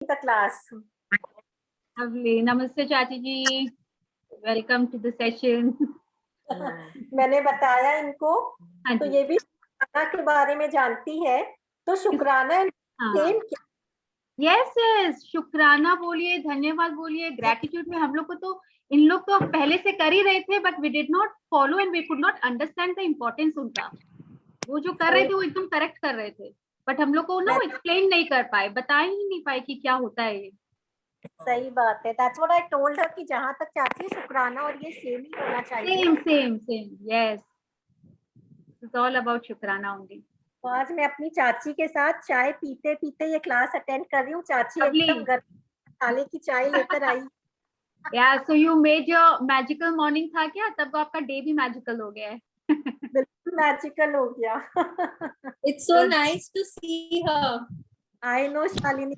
the class. Lovely. Namaste चाची जी. Welcome to the session. मैंने बताया इनको तो ये भी शुक्राना के बारे में जानती है, तो शुक्राना सेम क्या? यस शुक्राना बोलिए, धन्यवाद बोलिए, ग्रेटिट्यूड में हम लोग को तो इन लोग तो पहले से कर ही रहे थे, but we did not follow and we could not understand the importance उनका. वो जो कर रहे थे वो एकदम करेक्ट कर रहे थे, बट हम लोग को ना एक्सप्लेन नहीं कर पाए, बता ही नहीं पाए कि क्या होता है ये. सही बात है. That's what I told her कि जहाँ तक चाहती शुक्राना और ये सेम ही होना चाहिए. Same yes, it's all about शुक्राना only. तो आज मैं अपनी चाची के साथ चाय पीते पीते ये क्लास अटेंड कर रही हूँ. चाची एकदम गर्म मसाले की चाय लेकर आई. Yeah, so you made your magical morning था क्या? तब आपका डे भी मैजिकल हो गया है. बिल्कुल मैजिकल हो गया. It's so nice to see her. I know Shalini.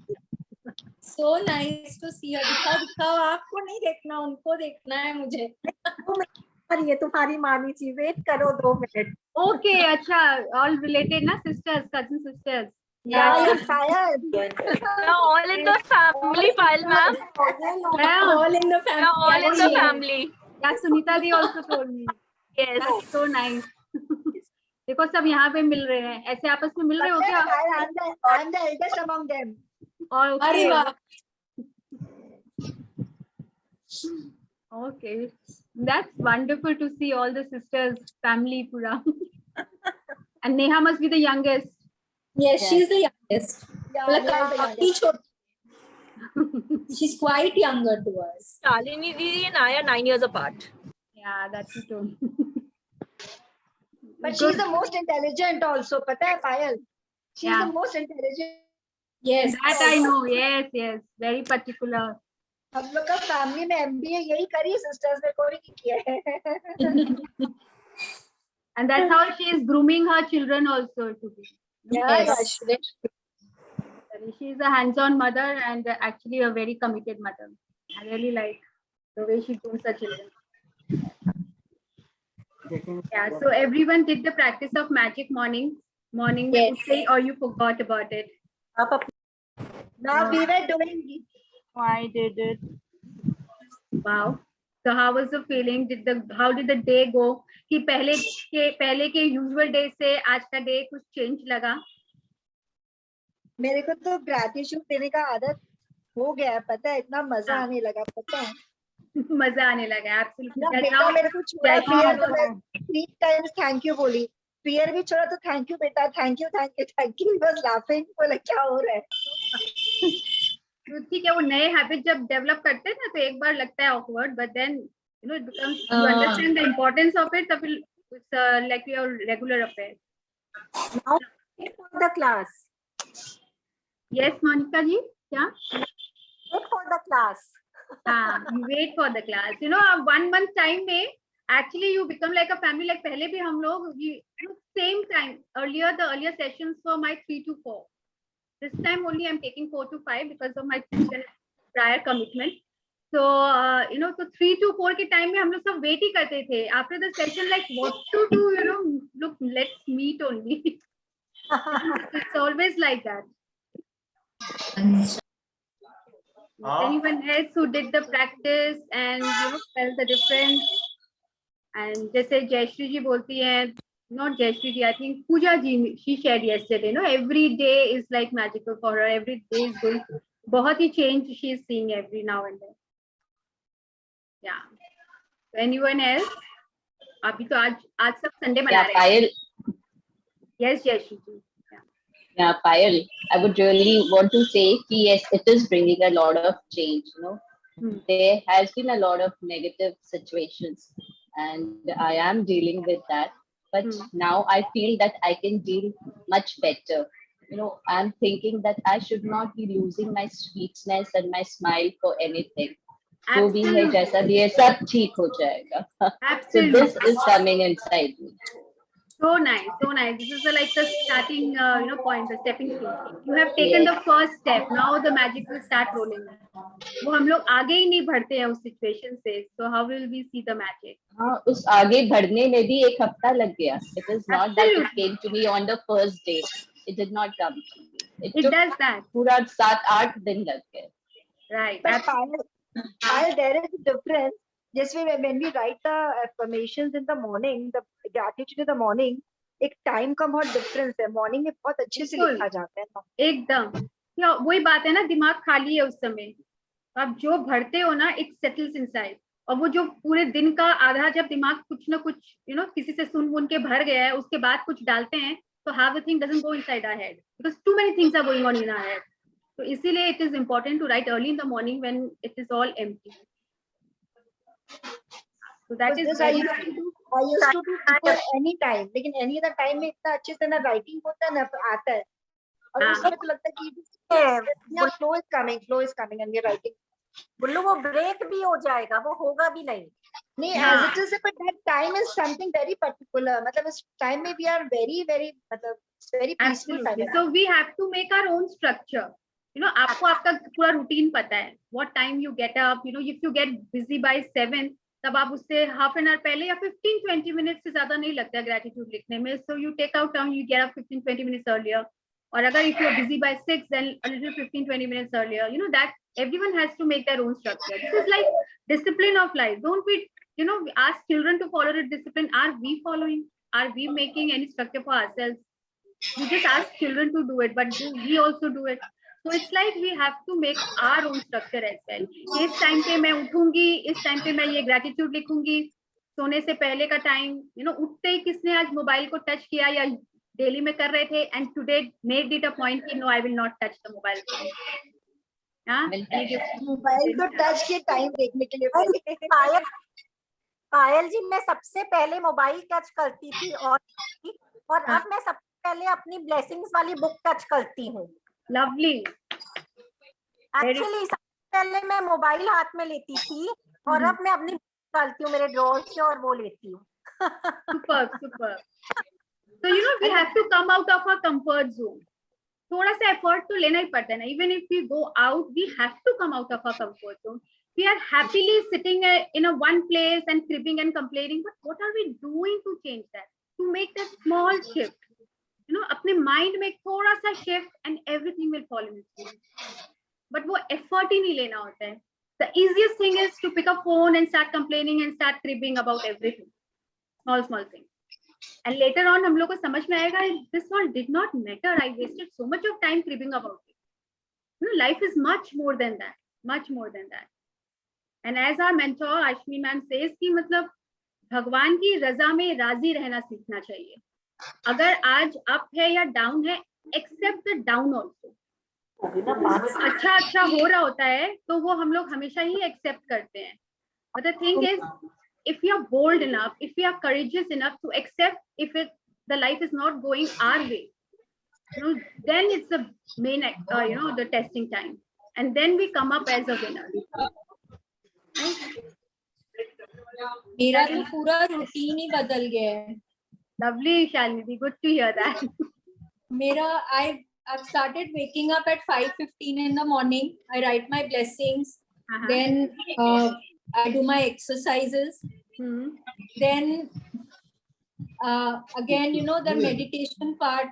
So nice to see her. दिखाओ आपको नहीं देखना, उनको देखना है मुझे. और ये तुम्हारी मामी जी, वेट करो 2 मिनट. ओके अच्छा, ऑल रिलेटेड ना, सिस्टर्स, कजिन सिस्टर्स. Yeah, शायद. all in the family, Payal ma'am. All in the family. All in the family. Yeah, Sunita di also told me. Yes. That's so nice. देखो सब यहाँ पे मिल रहे हैं, ऐसे आपस में मिल रहे हो क्या? I'm the eldest among them. और अरे वाह. Okay, that's wonderful to see all the sisters, family pura. And Neha must be the youngest. Yes, she's the youngest. Yeah, She's quite younger to us. Shalini Didi and I are 9 years apart. Yeah, that's true. but she's the most intelligent also, पता है पायल? She's the most intelligent. Yes. That I know. Yes, very particular. हम लोग का family में MBA यही करी, sisters ने कोई नहीं किया है. And that's how she is grooming her children also to be. Yes. She is a hands-on mother and actually a very committed mother. I really like the way she grooms her children. Yeah, so everyone did the practice of magic morning Yes. say, or you forgot about it? Now we were doing. I did it. Wow. So how was the feeling? How did the day go? कि पहले के usual day से आज का day कुछ change लगा? मेरे को तो ग्रेटिट्यूड देने का आदत हो गया है, पता है, इतना मजा आने लगा, पता है. मजा आने लगा. Absolutely. बेटा मेरे को छोड़ा, प्रियर तो मैं 3 times थैंक यू बोली. प्रियर भी छोड़ा तो थैंक यू बेटा, thank you. He was laughing. बोला क्या हो रहा है? ठीक है, वो नए हैबिट जब डेवलप करते हैं ना तो एक बार लगता है awkward, but then you know it becomes you understand the importance of it, तब it's like your regular affair. Now wait for the class. Yes, Monica ji, क्या? Wait for the class. हाँ, you wait for the class. You know, 1 month time में actually you become like a family. Like पहले भी हम लोग same time earlier the earlier sessions were my 3 to 4. This time only I'm taking 4 to 5 because of my prior commitment. So you know, so 3 to 4 के time में हम लोग सब wait ही करते थे. After the session, like what to do? You know, look, let's meet only. It's always like that. Anyone else who did the practice and you know felt the difference? And जैसे जयश्री जी बोलती हैं, not Jayashree ji, I think Pooja ji, she shared yesterday, no, every day is like magical for her. Every day is going, बहुत ही change she is seeing every now and then. Yeah. So anyone else? अभी तो आज सब Sunday मना रहे हैं. Payal. Yes, Jayashree ji. Yeah, Payal, I would really want to say कि yes, it is bringing a lot of change. You know, there has been a lot of negative situations, and I am dealing with that. But now I feel that I can deal much better. You know, I'm thinking that I should not be losing my sweetness and my smile for anything. जो भी है जैसा भी है सब ठीक हो जाएगा. So this is coming inside me. So nice, so nice. This is like the starting, you know, point, the stepping stone. You have taken the first step. Now the magic will start rolling. वो हम लोग आगे ही नहीं बढ़ते हैं उस situation से. So how will we see the magic? हाँ, उस आगे बढ़ने में भी 1 हफ्ता लग गया. It is not that it came to me on the first day. It did not come to me. It took does that. पूरा 7-8 दिन लग गए. Right. But Payal, there is a difference. Just when we write the affirmations in the morning, the gratitude in the morning, एक time का बहुत difference है. Morning में बहुत अच्छे से बिल्कुल. लिखा जाता है ना. एकदम. या वही बात है ना, दिमाग खाली है उस समय. आप जो भरते हो ना, it settles inside. और वो जो पूरे दिन का आधा जब दिमाग कुछ ना कुछ किसी से सुन के भर गया है, उसके बाद कुछ डालते हैं, तो half the thing doesn't go inside our head because too many things are going on in our head. So इसीलिए it is important to write early in the morning when it is all empty. So that is This very I used to do before any time, लेकिन any other time में इतना अच्छे से ना writing होता है ना आता है. और उस समय तो लगता है कि flow is coming and we are writing. बोलो वो ब्रेक भी हो जाएगा, वो होगा भी नहीं. नहीं, as it is, but that time is something very particular. मतलब इस time में we are very मतलब it's very peaceful time. absolutely. So we have to make our own structure. आपको आपका पूरा रूटीन पता है. What time you get up, if you get busy by 7, तब आप उससे half an hour पहले या 15-20 minutes से ज्यादा नहीं लगता gratitude लिखने में. So you take out time, you get up 15-20 minutes earlier. और अगर if you are busy by 6, then a little 15-20 minutes earlier. That everyone has to make their own structure. This is like discipline of life. Don't we, ask children to follow the discipline. Are we following? Are we making any structure for ourselves? We just ask children to do it, but do we also do it? So it's like we have to make our own structure as well. इस time पे मैं उठूंगी, इस time पे मैं ये gratitude लिखूंगी. सोने से पहले का टाइम, उठते ही किसने आज मोबाइल को टच किया या डेली में कर रहे थे, and today made it a point कि no I will not touch the mobile. Mobile को टच के टाइम देखने के लिए. पायल जी, मैं सबसे पहले मोबाइल टच करती थी और अब मैं सबसे पहले अपनी ब्लेसिंग्स वाली बुक टच करती हूँ. लवली. एक्चुअली सबसे पहले मैं मोबाइल हाथ में लेती थी और अब मैं अपनी निकालती हूँ मेरे ड्रॉर से और वो लेती हूँ. Super. So we have to come out of our comfort zone. थोड़ा सा एफर्ट तो लेना ही पड़ता है ना. Even if we go out, we have to come out of our comfort zone. We are happily sitting in a one place and cribbing and complaining, but what are we doing to change that? To make that small shift. अपने mind में थोड़ा सा shift and everything will follow in place. But वो effort ही नहीं लेना होता है. The easiest thing is to pick a phone and start complaining and start cribbing about everything, small thing. And later on हम लोग को समझ में आएगा this all did not matter. I wasted so much of time cribbing about it. Life is much more than that. And as our mentor Ashmi ma'am says कि मतलब भगवान की रजा में राजी रहना सीखना चाहिए. अगर आज अप है या डाउन है, एक्सेप्ट द डाउन ऑल्सो. अच्छा हो रहा होता है तो वो हम लोग हमेशा ही एक्सेप्ट करते हैं. But the thing is, if we are bold enough, if we are courageous enough to accept if the life is not going our way, then it's the main the testing time, and then we come up as a winner. मेरा तो पूरा routine ही बदल गया है. Lovely, Shalini, good to hear that. I've started waking up at 5:15 in the morning. I write my blessings, then I do my exercises. Then again, the meditation part,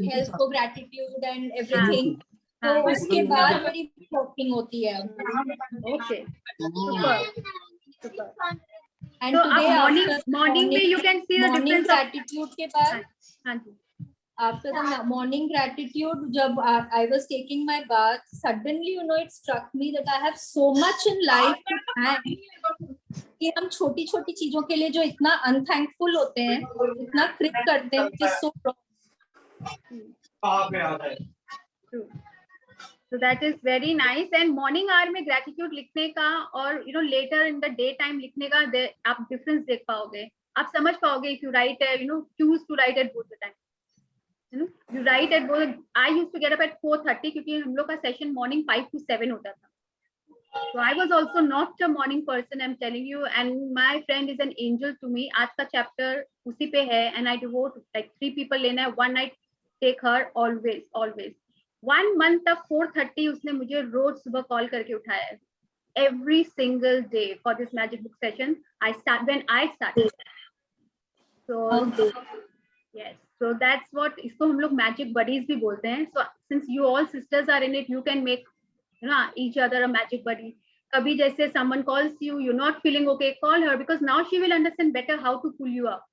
health को gratitude and everything. तो उसके बाद मेरी walking होती है. Okay, super. And so today morning में you can see the difference. Gratitude के बाद after the morning gratitude, जब I was taking my bath, suddenly it struck me that I have so much in life to thank. कि हम छोटी छोटी चीजों के लिए जो इतना unthankful होते हैं, इतना क्रिप करते हैं, which is so wrong. So that is very nice. And morning hour में gratitude लिखने का और later in the day time लिखने का आप difference देख पाओगे. आप समझ पाओगे if you write choose to write at both the time. You write at both. I used to get up at 4:30 क्योंकि हम लोग का session morning 5 to 7 होता था. So I was also not a morning person, I'm telling you, and my friend is an angel to me. आज का chapter उसी पे है, and I devote like 3 people लेना है, one night take her always. 1 month तक 4:30 उसने मुझे रोज सुबह कॉल करके उठाया है. Every single day for this magic book session, when I started. So yes. So that's what इसको हम लोग magic buddies भी बोलते हैं. So since you all sisters are in it, you can make each other a magic buddy. कभी जैसे someone calls you, you're not feeling okay, call her because now she will understand better how to pull you up.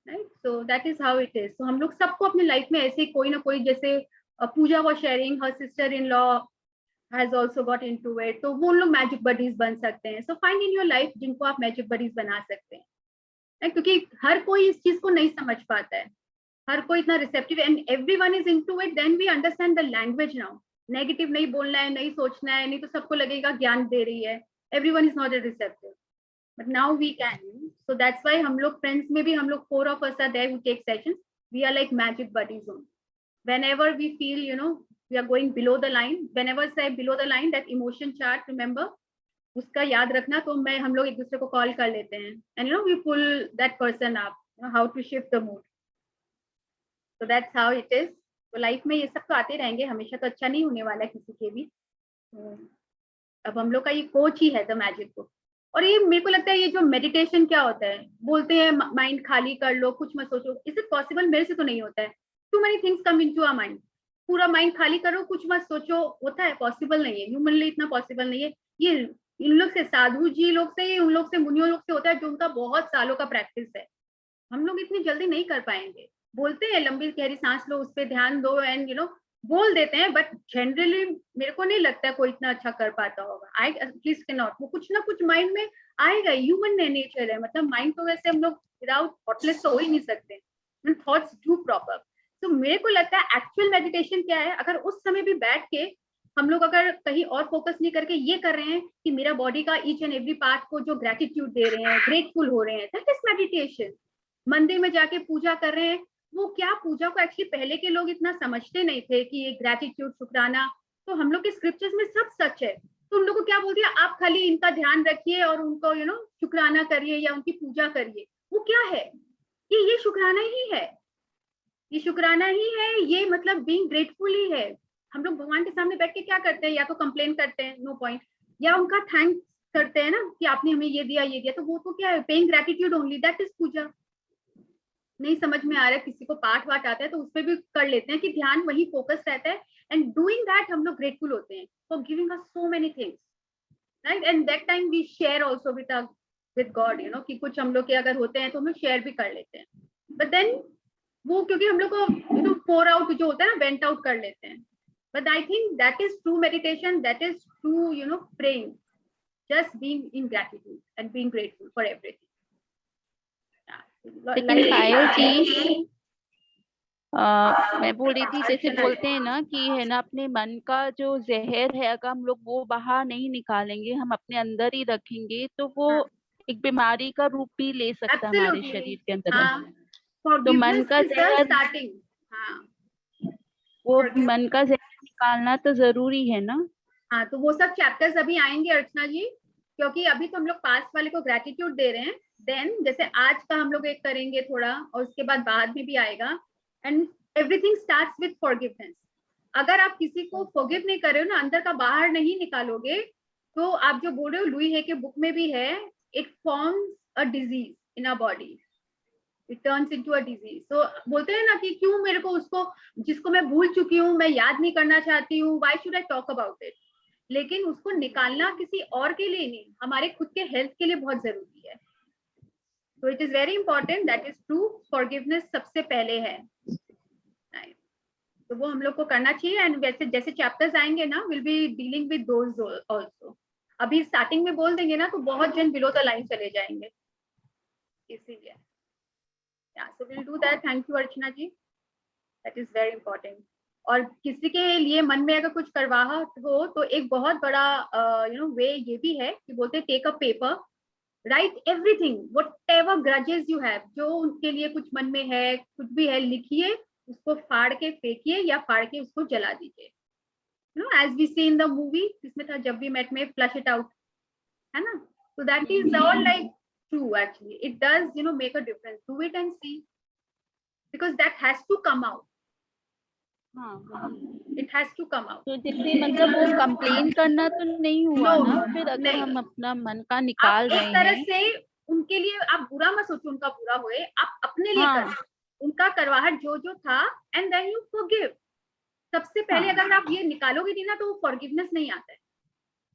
Right? So that is how it is. So हम लोग सबको अपने life में ऐसे कोई ना कोई, जैसे Pooja was sharing, her sister-in-law has also got into it. तो वो लोग magic buddies बन सकते हैं. So find in your life जिनको आप magic buddies बना सकते हैं. क्योंकि हर कोई इस चीज को नहीं समझ पाता है, हर कोई इतना receptive, and everyone is into it, then we understand the language now. Negative नहीं बोलना है, नहीं सोचना है, नहीं तो सबको लगेगा ज्ञान दे रही है. Everyone is not a receptive, but now we can. So that's why हम लोग फ्रेंड्स में भी हम लोग 4 of us are there who take sessions. We are like magic buddies only. Whenever we feel we are going below the line, whenever say below the line, that emotion chart, remember, उसका याद रखना. तो मैं हम लोग एक दूसरे को कॉल कर लेते हैं, and we pull that person up, how to shift the mood. So that's how it is. तो लाइफ में ये सब तो आते रहेंगे, हमेशा तो अच्छा नहीं होने वाला है किसी के भी. अब हम लोग का ये कोच ही है द मैजिक को. और ये मेरे को लगता है ये जो मेडिटेशन क्या होता है, बोलते हैं माइंड खाली कर लो, कुछ मत सोचो. Is it possible? मेरे से तो नहीं होता है. Too many things come into our mind. पूरा माइंड खाली करो, कुछ मत सोचो, होता है? पॉसिबल नहीं है. ह्यूमनली इतना पॉसिबल नहीं है. ये इन लोग से, साधु जी लोग से, उन लोग से, मुनियों लोग से होता है, जो उनका बहुत सालों का प्रैक्टिस है. हम लोग इतनी जल्दी नहीं कर पाएंगे. बोलते हैं लंबी गहरी सांस लो, उस पर ध्यान दो, एंड बोल देते हैं, बट जनरली मेरे को नहीं लगता है कोई इतना अच्छा कर पाता होगा. I at least can not. वो कुछ ना कुछ माइंड में आएगा. ह्यूमन नेचर है, मतलब माइंड तो वैसे हम लोग विदाउट थॉटलेस तो हो ही नहीं सकते. Thoughts do proper. तो मेरे को लगता है एक्चुअल मेडिटेशन क्या है, अगर उस समय भी बैठ के हम लोग अगर कहीं और फोकस नहीं करके ये कर रहे हैं कि मेरा बॉडी का ईच एंड एवरी पार्ट को जो ग्रेटिट्यूड दे रहे हैं, ग्रेटफुल हो रहे हैं, दैट इज मेडिटेशन. मंदिर में जाके पूजा कर रहे हैं, वो क्या पूजा को एक्चुअली पहले के लोग इतना समझते नहीं थे कि ये ग्रेटिट्यूड, शुक्राना, तो हम लोग के स्क्रिप्चर्स में सब सच है. तो उन लोगों को क्या बोल दिया, आप खाली इनका ध्यान रखिए और उनको शुक्राना करिए या उनकी पूजा करिए. वो क्या है? ये शुक्राना ही है. ये शुक्राना ही है. ये मतलब बीइंग ग्रेटफुल ही है. हम लोग भगवान के सामने बैठ के क्या करते हैं, या तो कंप्लेन करते हैं, नो पॉइंट, या उनका थैंक्स करते हैं ना कि आपने हमें ये दिया, ये दिया. तो वो तो क्या है, paying gratitude only, that is puja. नहीं समझ में आ रहा है, किसी को पाठ वाट आता है तो उसपे भी कर लेते हैं कि ध्यान वही फोकस रहता है, एंड डूइंग दैट हम लोग ग्रेटफुल होते हैं for giving us so many things, right. And that time we share also with God, कि कुछ हम लोग के अगर होते हैं तो हम लोग शेयर भी कर लेते हैं. बट देन वो क्योंकि हम लोग को पोर आउट जो होता है ना, वेंट आउट कर लेते हैं. But I think that is true meditation. That is true, praying, just being in gratitude and being grateful for everything. लेकिन पायल जी, मैं बोल रही थी, जैसे बोलते हैं ना कि है ना, अपने मन का जो जहर है अगर हम लोग वो बाहर नहीं निकालेंगे, हम अपने अंदर ही रखेंगे, तो वो एक बीमारी का रूप भी ले सकता है हमारे शरीर के अंदर. तो मन का जहर, वो मन का जहर निकालना तो जरूरी है ना. हाँ, तो वो सब चैप्टर्स अभी आएंगे अर्चना जी, क्योंकि अभी तो हम लोग पास्ट वाले को ग्रेटिट्यूड दे रहे हैं. देन जैसे आज का हम लोग एक करेंगे थोड़ा, और उसके बाद में भी आएगा. And everything starts with forgiveness. अगर आप किसी को फॉरगिव नहीं कर रहे हो ना, अंदर का बाहर नहीं निकालोगे, तो आप जो बोल रहे हो, लुई हे के बुक में भी है, it forms a disease in our body, it turns into a disease. तो बोलते हैं ना कि क्यों मेरे को उसको, जिसको मैं भूल चुकी हूँ, मैं याद नहीं करना चाहती हूँ, why should I talk about it. लेकिन उसको निकालना किसी और के लिए नहीं, हमारे खुद के हेल्थ के लिए बहुत जरूरी है. तो it is very important, that is true. Forgiveness सबसे पहले है, तो वो हम लोग को करना चाहिए. एंड वैसे जैसे चैप्टर्स आएंगे ना, will be dealing with those also. अभी स्टार्टिंग में बोल देंगे ना तो बहुत जन बिलो द लाइन चले जाएंगे, इसीलिए. So we'll do that. Thank you Archana ji, that is very important. और किसी के लिए मन में अगर कुछ करवाहट हो तो एक बहुत बड़ा वे ये भी है कि बोलते हैं take a paper, write everything, whatever grudges you have, जो उनके लिए कुछ मन में है, कुछ भी है, लिखिए, उसको फाड़ के फेंकिए या फाड़ के उसको जला दीजिए. As we see in the movie, इसमें था जब वी मेट में, फ्लश इट आउट, है ना. So that is all like true actually. It does make a difference. Do it and see, because that has to come out. It has to come out. तो जैसे मतलब वो complain करना तो नहीं हुआ ना, फिर अगर हम अपना मन का निकाल रहे हैं, एक तरह से उनके लिए आप बुरा मत सोचो, उनका बुरा होए, आप अपने लिए करो. उनका करवाहट जो जो था, एंड देन यू फॉरगिव। सबसे पहले अगर आप ये निकालोगे नहीं ना तो वो फॉरगिवनेस नहीं आता है,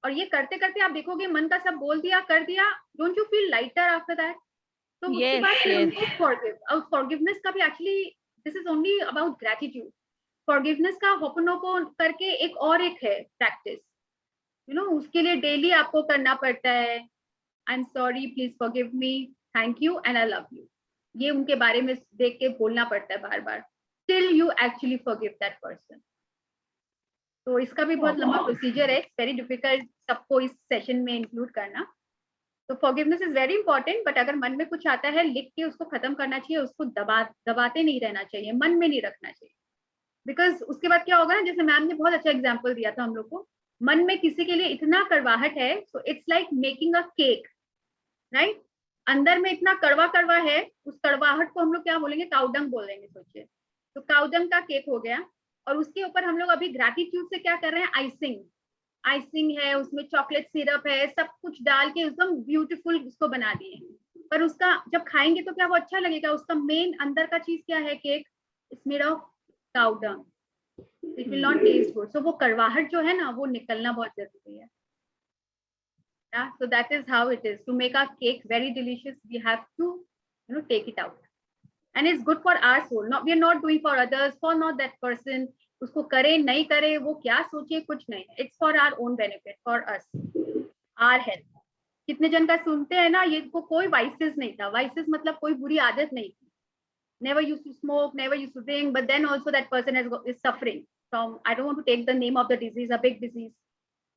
और ये करते करते आप देखोगे मन का सब बोल दिया कर दिया, don't you feel lighter after that? तो उसके बाद फिर उनको फॉरगिव, और फॉरगिवनेस का भी actually this is only about gratitude. Forgiveness का होपोनोपो करके एक और एक है प्रैक्टिस, यू नो, उसके लिए डेली आपको करना पड़ता है, I am sorry, please forgive me, thank you and I love you. ये उनके बारे में देख के बोलना पड़ता है बार बार, till you actually forgive that person. तो इसका भी बहुत लंबा प्रोसीजर है, इट्स वेरी डिफिकल्ट सबको इस सेशन में इंक्लूड करना। तो forgiveness is very important, but अगर मन में कुछ आता है लिख के उसको खत्म करना चाहिए, उसको दबाते नहीं रहना चाहिए, मन में नहीं रखना चाहिए। बिकॉज उसके बाद क्या होगा ना, जैसे मैम ने बहुत अच्छा एग्जाम्पल दिया था हम लोग को, मन में किसी के लिए इतना कड़वाहट है, so it's like making a cake, right? अंदर में इतना कड़वा कड़वा है, उस कड़वाहट को हम लोग क्या बोलेंगे, काउडंग बोलेंगे, सोचिए। तो काउडंग का केक हो गया, और उसके ऊपर हम लोग अभी ग्रैटिट्यूड से क्या कर रहे हैं, आइसिंग। आइसिंग है, उसमें चॉकलेट सिरप है, सब कुछ डाल के एकदम ब्यूटीफुल उसको बना दिए। पर उसका जब खाएंगे तो क्या वो अच्छा लगेगा? उसका मेन अंदर का चीज क्या है, cake it's made of cow dung, it will not taste good. So वो कड़वाहट जो है ना, वो निकलना बहुत जरूरी है। Yeah, so that is how it is. To make our cake very delicious, we have to, you know, take it out. And it's good for our soul. Not, we are not doing for others, for not that person. उसको करे नहीं करे, वो क्या सोचे, कुछ नहीं। It's for our own benefit, for us, our health. कितने जन का सुनते हैं ना, ये को कोई vices नहीं था। vices मतलब कोई बुरी आदत नहीं थी। Never used to smoke, never used to drink, but then also that person is suffering from, I don't want to take the name of the disease, a big disease.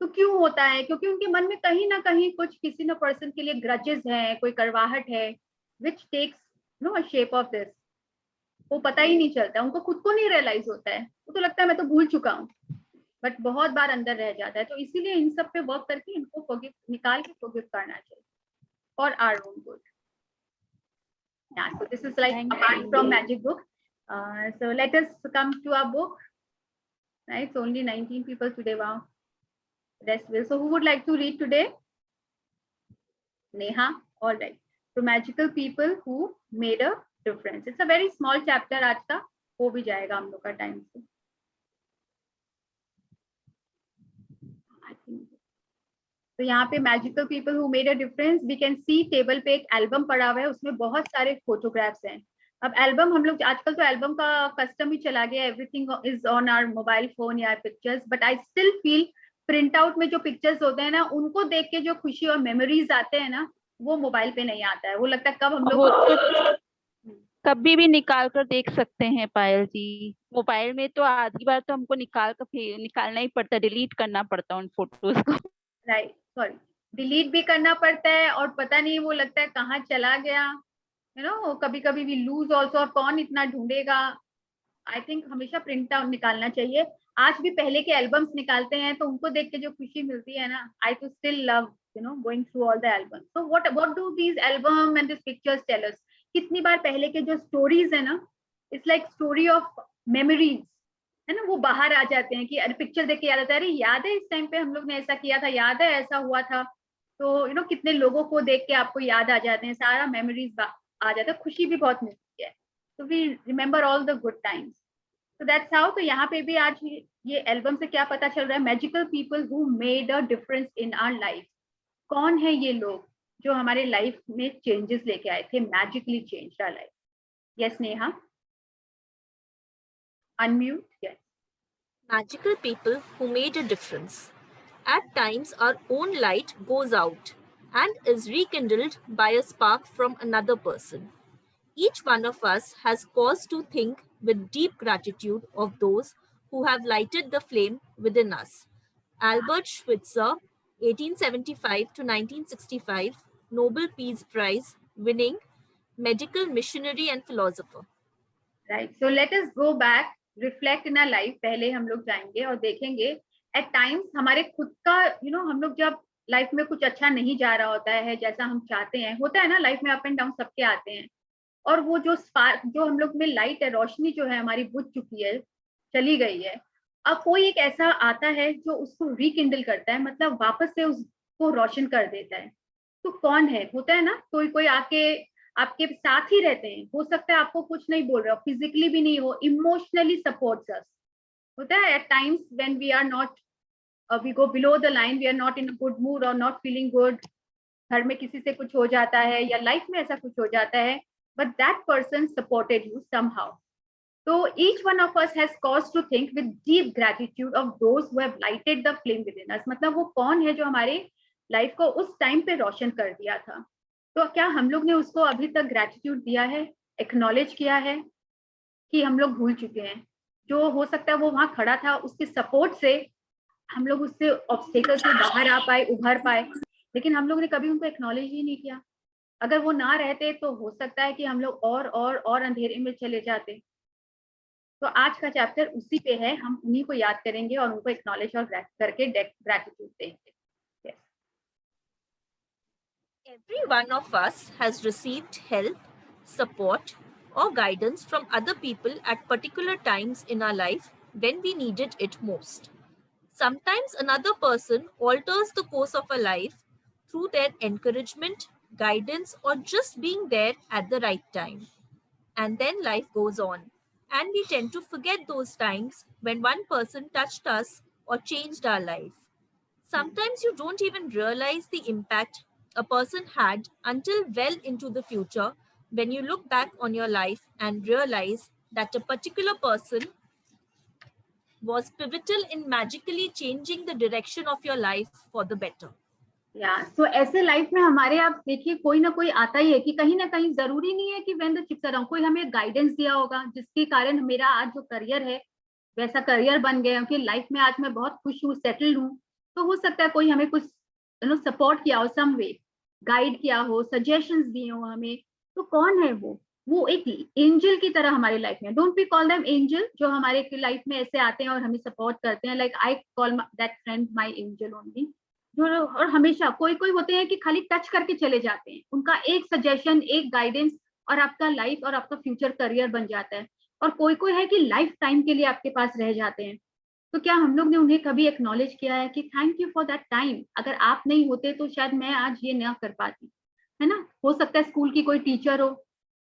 तो क्यों होता है? क्योंकि उनके मन में कहीं ना कहीं कुछ किसी न पर्सन के लिए ग्रजेस है, कोई करवाहट है, which takes no a shape of this. वो पता ही नहीं चलता, उनको खुद को नहीं रियलाइज होता है, वो तो लगता है मैं तो भूल चुका हूँ, बट बहुत बार अंदर रह जाता है। तो इसीलिए इन सब पे वर्क करके इनको फॉरगिव, निकाल के फॉरगिव करना चाहिए for our own good. So this is like apart from magic book. So let us come to our book. Right, so only 19 people today. Wow. Rest will. So who would like to read today? Neha. All right. So magical people who made a difference. It's a very small chapter. आज का हो भी जाएगा हम लोग का time से। तो यहाँ पे magical people who made a difference, we can see table पे एक एल्बम पड़ा हुआ है, उसमें बहुत सारे फोटोग्राफ्स हैं। अब एल्बम हम लोग आजकल तो एल्बम का कस्टम ही चला गया, everything is on our mobile phone या pictures, but I still feel print out में जो पिक्चर्स होते हैं ना, उनको देख के जो खुशी और मेमोरीज आते हैं ना, वो मोबाइल पे नहीं आता है। वो लगता है कब हम लोग कभी भी निकाल कर देख सकते हैं पायल जी। मोबाइल में तो आधी बार तो हमको निकालना ही पड़ता है, डिलीट करना पड़ता है उन फोटोज को। राइट, सॉरी, डिलीट भी करना पड़ता है, और पता नहीं वो लगता है कहाँ चला गया, यू नो, कभी कभी भी लूज ऑल्सो, और कौन इतना ढूंढेगा। आई थिंक हमेशा प्रिंट आउट निकालना चाहिए। आज भी पहले के एल्बम्स निकालते हैं तो उनको देख के जो खुशी मिलती है ना, I too still love, you know, going through all the albums. So what do these album and this pictures tell us? कितनी बार पहले के जो स्टोरीज है ना, it's like story of memories, है ना, वो बाहर आ जाते हैं कि अरे पिक्चर देख के याद आता है, अरे याद है इस टाइम पे हम लोग ने ऐसा किया था, याद है ऐसा हुआ था। तो यू नो, कितने लोगों को देख के आपको याद आ जाते हैं, सारा मेमोरीज आ जाता है, खुशी भी बहुत मिलती है। तो we remember all the good times. So that's how. तो यहाँ पे भी आज ये एल्बम से क्या पता चल रहा है, magical people who made a difference in our life. कौन है ये लोग जो हमारे लाइफ में चेंजेस लेके आए थे, magically change our life. Yes Neha, unmute. Yes. Magical people who made a difference. At times, our own light goes out and is rekindled by a spark from another person. Each one of us has cause to think with deep gratitude of those who have lighted the flame within us. Albert Schweitzer, 1875 to 1965, Nobel Peace Prize winning medical missionary and philosopher. Right. So let us go back, reflect in our life. पहले हम लोग जाएंगे और देखेंगे at times हमारे खुद का, you know, हम लोग जब लाइफ में कुछ अच्छा नहीं जा रहा होता है जैसा हम चाहते हैं, होता है ना, लाइफ में अप एंड डाउन सबके आते हैं, और वो जो स्पार्क, जो हम लोग में लाइट है, रोशनी जो है हमारी बुझ चुकी है, चली गई है, अब कोई एक ऐसा आता है जो उसको रिकिंडल करता है, मतलब वापस से उसको रोशन कर देता है। तो कौन है? होता है ना, कोई कोई आके आपके साथ ही रहते हैं, हो सकता है आपको कुछ नहीं बोल रहे हो, फिजिकली भी नहीं हो, इमोशनली सपोर्ट्स अस। होता है at times when we are not, we go below the line, we are not in a good mood और नॉट फीलिंग गुड, घर में किसी से कुछ हो जाता है या लाइफ में ऐसा कुछ हो जाता है, but that person supported you somehow. So each one of us has cause to think with deep gratitude of those who have lighted the flame within us. मतलब वो कौन है जो हमारे लाइफ को उस टाइम पे रोशन कर दिया था. तो क्या हम लोग ने उसको अभी तक ग्रेटिट्यूड दिया है, एक्नॉलेज किया है, कि हम लोग भूल चुके हैं? जो हो सकता है वो वहां खड़ा था, उसके सपोर्ट से हम लोग उससे ऑब्स्टेकल से बाहर आ पाए, उभर पाए, लेकिन हम लोग ने कभी उनको एक्नॉलेज ही नहीं किया. अगर वो ना रहते तो हो सकता है कि हम लोग और अंधेरे में चले जाते. तो आज का चैप्टर उसी पे है, हम उन्हीं को याद करेंगे और उनको एक्नॉलेज और करके ग्रेटिट्यूड देंगे. Yes. Every one of us has received help, support, or guidance from other people at particular times in our life when we needed it most. Sometimes another person alters the course of our life through their encouragement, guidance, or just being there at the right time. And then life goes on, and we tend to forget those times when one person touched us or changed our life. Sometimes you don't even realize the impact a person had until well into the future when you look back on your life and realize that a particular person was pivotal in magically changing the direction of your life for the better. तो ऐसे life में हमारे आप देखिए कोई ना कोई आता ही है कि कहीं ना कहीं, जरूरी नहीं है कि वेन द चिप्स अराउंड, कोई हमें गाइडेंस दिया होगा जिसके कारण मेरा आज जो करियर है वैसा करियर बन गया, कि लाइफ में आज मैं बहुत खुश हूँ, सेटल्ड हूँ. तो हो सकता है कोई हमें कुछ सपोर्ट किया हो, सम वे गाइड किया हो, सजेशंस दिए हो हमें. तो कौन है वो एक एंजल की तरह हमारे लाइफ में. Don't we call them angel, जो हमारे लाइफ में ऐसे आते हैं और हमें सपोर्ट करते हैं. Like I call that friend my angel only. जो और हमेशा कोई होते हैं कि खाली टच करके चले जाते हैं, उनका एक सजेशन, एक गाइडेंस और आपका लाइफ और आपका फ्यूचर करियर बन जाता है. और कोई है कि लाइफ टाइम के लिए आपके पास रह जाते हैं. तो क्या हम लोग ने उन्हें कभी एक्नॉलेज किया है कि thank you for that time, अगर आप नहीं होते तो शायद मैं आज ये ना कर पाती, है ना. हो सकता है स्कूल की कोई टीचर हो,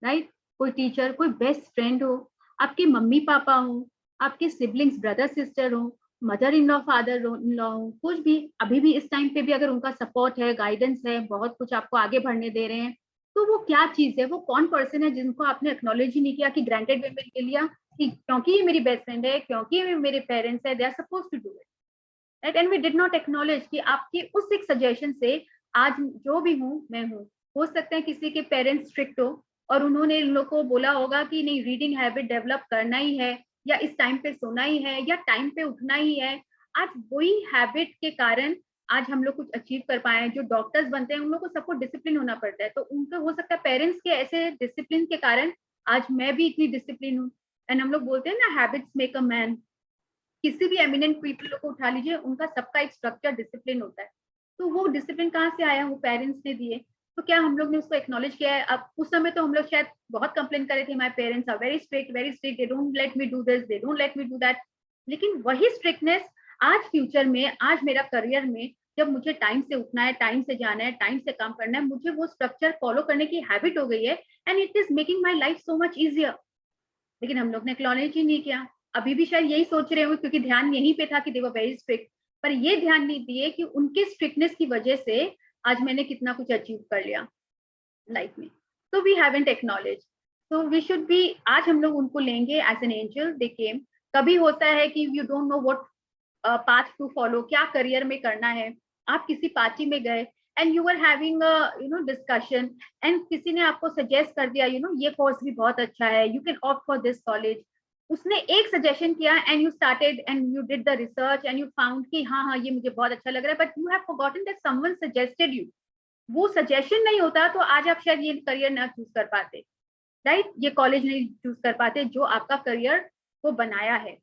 राइट, कोई टीचर, कोई बेस्ट फ्रेंड हो, आपके मम्मी पापा हो, आपके सिबलिंग्स, ब्रदर सिस्टर हो, mother in law, father in law हो, कुछ भी. अभी भी इस टाइम पे भी अगर उनका सपोर्ट है, गाइडेंस है, बहुत कुछ आपको आगे बढ़ने दे रहे हैं, तो वो क्या चीज है, वो कौन पर्सन है जिनको आपने एक्नॉलेज ही नहीं किया, कि ग्रांटेड वे में ले लिया कि क्योंकि ये मेरी बेस्ट फ्रेंड है, क्योंकि ये मेरे पेरेंट्स है, they are suppose to do it, right. And we did not acknowledge कि आपके उस एक सजेशन से आज जो भी हूँ मैं हूँ. हो सकता है किसी के पेरेंट्स स्ट्रिक्ट हो और उन्होंने इन लोग को बोला होगा कि नहीं, रीडिंग हैबिट डेवलप करना ही है, या इस टाइम पे सोना ही है, या टाइम पे उठना ही है. आज वही हैबिट के कारण आज हम लोग कुछ अचीव कर पाए. जो डॉक्टर्स बनते हैं उन लोग को सबको डिसिप्लिन होना पड़ता है, तो उनको हो सकता है पेरेंट्स के ऐसे डिसिप्लिन के कारण आज मैं भी इतनी डिसिप्लिन हूँ. एंड हम लोग बोलते हैं ना, हैबिट्स मेक अ मैन. किसी भी एमिनेंट पीपल को उठा लीजिए, उनका सबका एक स्ट्रक्चर डिसिप्लिन होता है. तो वो डिसिप्लिन कहाँ से आया, वो पेरेंट्स ने दिए. तो क्या हम लोग ने उसको एक्नॉलेज किया है? अब उस समय तो हम लोग शायद बहुत कंप्लेन करे थे, my parents are very strict, they don't let me do this, they don't let me do that. लेकिन वही स्ट्रिक्टनेस आज फ्यूचर में, आज मेरा करियर में, जब मुझे टाइम से उठना है, टाइम से जाना है, टाइम से काम करना है, मुझे वो स्ट्रक्चर फॉलो करने की हैबिट हो गई है, and it is making my life so much easier. लेकिन हम लोग ने एक्नॉलेज ही नहीं किया. अभी भी शायद यही सोच रहे हो, क्योंकि ध्यान यहीं पे था कि दे वर वेरी स्ट्रिक्ट, पर ये ध्यान नहीं दिए कि उनके स्ट्रिक्टनेस की वजह से आज मैंने कितना कुछ अचीव कर लिया लाइफ में. तो वी हैवंट एक्नॉलेज. तो वी शुड बी, आज हम लोग उनको लेंगे as an angel. They came. कभी होता है कि you don't know what path to follow, क्या करियर में करना है. आप किसी पार्टी में गए and you are having discussion, and किसी ने आपको सजेस्ट कर दिया, ये कोर्स भी बहुत अच्छा है, you can opt for this college. उसने एक सजेशन किया and you started and you did the research and you found कि हाँ ये मुझे बहुत अच्छा लग रहा है, but you have forgotten that someone suggested you. वो सजेशन नहीं होता तो आज आप शायद ये करियर ना चूज कर पाते, राइट, ये कॉलेज नहीं चूज कर पाते जो आपका करियर को बनाया है.